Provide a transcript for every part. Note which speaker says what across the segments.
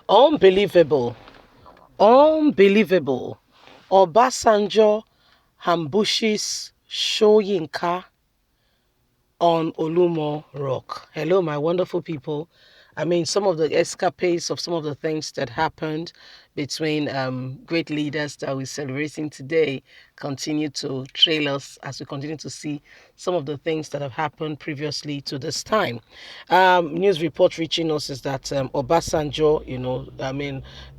Speaker 1: Unbelievable. Unbelievable. Obasanjo ambushes Soyinka on Olumo Rock. Hello, my wonderful people. I mean, some of the escapades of some of the things that happened between great leaders that we're celebrating today continue to trail us as we continue to see some of the things that have happened previously to this time. News report reaching us is that Obasanjo,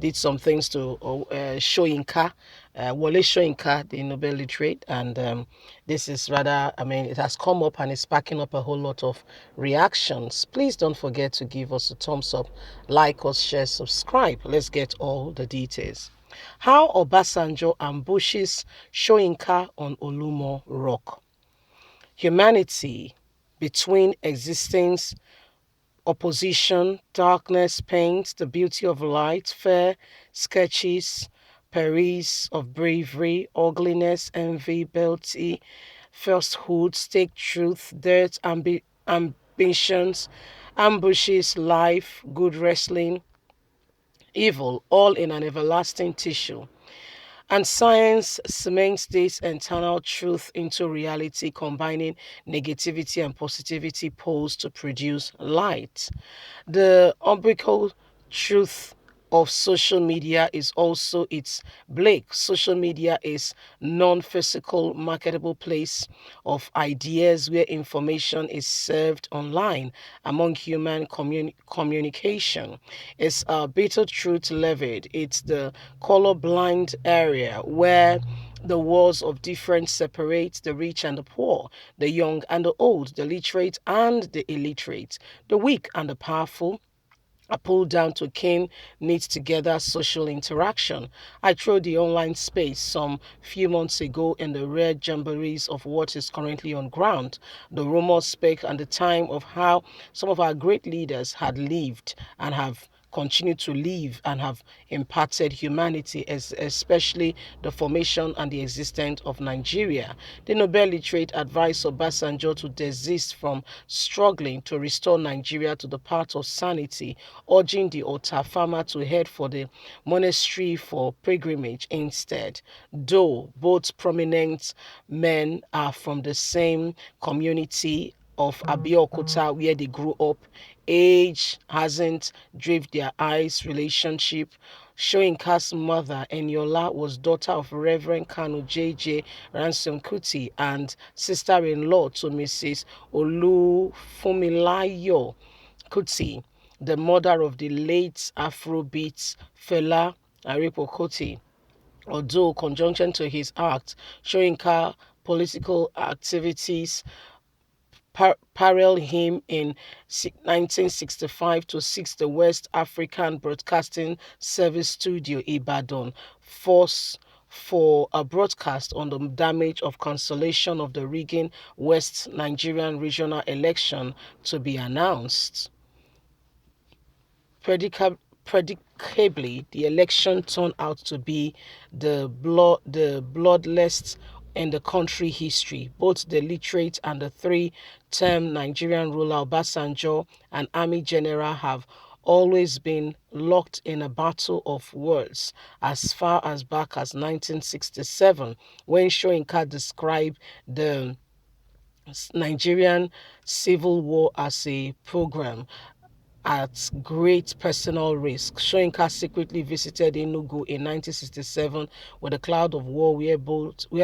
Speaker 1: did some things to Soyinka, Wole Soyinka, the Nobel literate, and this is rather, it has come up and it's sparking up a whole lot of reactions. Please don't forget to give us a thumbs up, like us, share, subscribe. Let's get all the details. How Obasanjo ambushes Soyinka on Olumo Rock. Humanity between existence, opposition, darkness paints the beauty of light, fair sketches, perils of bravery, ugliness, envy, beauty, falsehood, stake truth, dirt, ambitions, ambushes, life, good wrestling, evil, all in an everlasting tissue. And science cements this internal truth into reality, combining negativity and positivity poles to produce light. The umbilical truth of social media is also its Blake. Social media is non-physical marketable place of ideas where information is served online among human communication. It's a bitter truth levied. It's the colorblind area where the walls of difference separate the rich and the poor, the young and the old, the literate and the illiterate, the weak and the powerful, a pull down to cane knit together social interaction. I trod the online space some few months ago in the rare jamborees of what is currently on ground. The rumors spake at the time of how some of our great leaders had lived and have continued to live and have impacted humanity, especially the formation and the existence of Nigeria. The Nobel literate advised Obasanjo to desist from struggling to restore Nigeria to the path of sanity, urging the Ota farmer to head for the monastery for pilgrimage instead. Though both prominent men are from the same community of Abeokuta where they grew up, age hasn't driven their eyes relationship. Soyinka's mother, Eniola, was daughter of Reverend Kanu J.J. Ransom Kuti and sister-in-law to Mrs. Olufumilayo Kuti, the mother of the late Afrobeat Fela Aripo Kuti. Although conjunction to his act, Soyinka political activities parallel him in 1965 to 6 the West African Broadcasting Service Studio, Ibadan, force for a broadcast on the damage of cancellation of the rigging West Nigerian regional election to be announced. Predictably, the election turned out to be the bloodless in the country history. Both the literate and the three-term Nigerian ruler Obasanjo and army general have always been locked in a battle of words as far as back as 1967 when Soyinka described the Nigerian Civil War as a program at great personal risk. Soyinka secretly visited Enugu in 1967 with a cloud of war were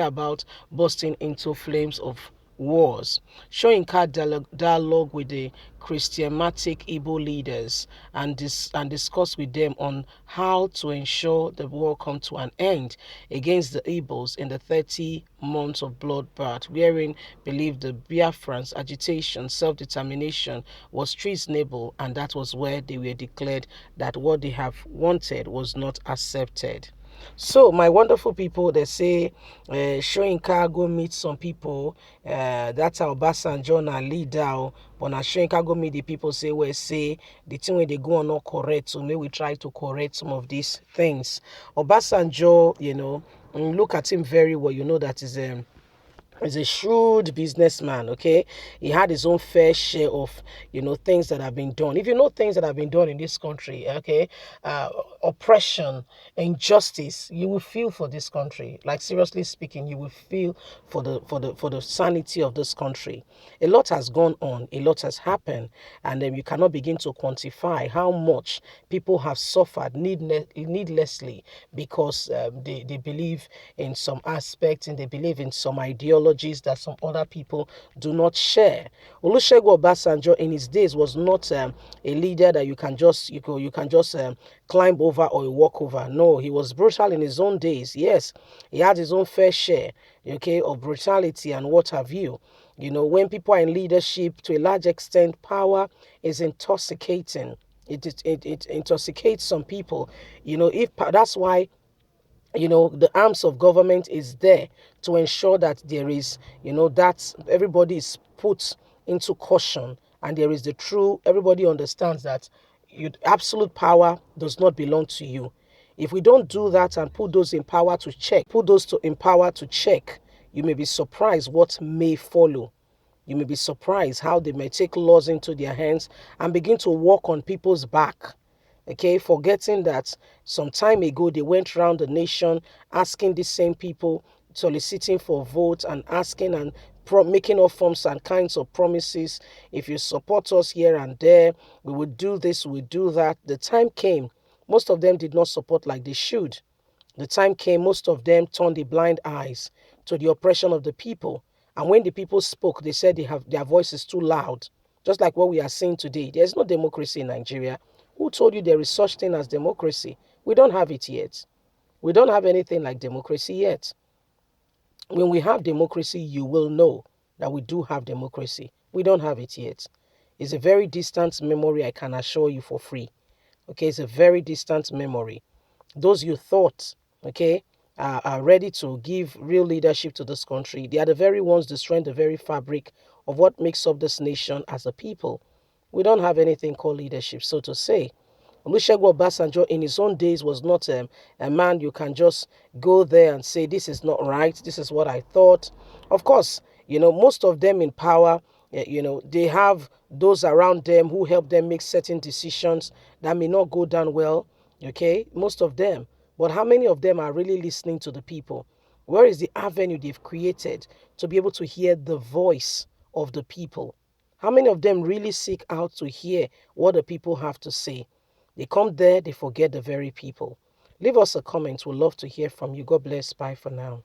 Speaker 1: about bursting into flames of wars. Soyinka dialogue with the Christiamatic Igbo leaders and discussed with them on how to ensure the war come to an end against the Igbos in the 30 months of bloodbath, wherein believed the Biafrans' agitation, self-determination was treasonable, and that was where they were declared that what they have wanted was not accepted. So, my wonderful people, they say, Soyinka go meet some people. That's how Obasanjo na leader. But now Soyinka go meet the people say, well, say, the thing where they go on not correct. So, maybe we try to correct some of these things. Obasanjo, look at him very well. You know that is He's a shrewd businessman. Okay, he had his own fair share of things that have been done. If you know things that have been done in this country, okay, uh, oppression, injustice, you will feel for this country. Like, seriously speaking, you will feel for the sanity of this country. A lot has gone on, a lot has happened, and then you cannot begin to quantify how much people have suffered needlessly because they believe in some aspects and they believe in some ideologies that some other people do not share. Olusegun Obasanjo in his days was not a leader that you can just climb over or walk over. No, he was brutal in his own days. Yes, he had his own fair share, okay, of brutality and what have you. When people are in leadership, to a large extent, power is intoxicating. It intoxicates some people. If that's why the arms of government is there to ensure that there is that everybody is put into caution, and there is the true everybody understands that absolute power does not belong to you. If we don't do that and put those in power to check, you may be surprised what may follow. You may be surprised how they may take laws into their hands and begin to walk on people's back. Okay, forgetting that some time ago they went around the nation asking the same people, soliciting for votes and asking and making all forms and kinds of promises. If you support us here and there, we will do this, we will do that. The time came, most of them did not support like they should. The time came, most of them turned the blind eyes to the oppression of the people. And when the people spoke, they said their voice is too loud. Just like what we are seeing today. There's no democracy in Nigeria. Who told you there is such thing as democracy? We don't have it yet. We don't have anything like democracy yet. When we have democracy, you will know that we do have democracy. We don't have it yet. It's a very distant memory, I can assure you for free. Okay, it's a very distant memory. Those you thought, okay, are ready to give real leadership to this country, they are the very ones destroying the very fabric of what makes up this nation as a people. We don't have anything called leadership, so to say. Olusegun Obasanjo in his own days was not a man you can just go there and say, this is not right, this is what I thought. Of course, most of them in power, they have those around them who help them make certain decisions that may not go down well, okay, most of them. But how many of them are really listening to the people? Where is the avenue they've created to be able to hear the voice of the people? How many of them really seek out to hear what the people have to say? They come there, they forget the very people. Leave us a comment. We'd love to hear from you. God bless. Bye for now.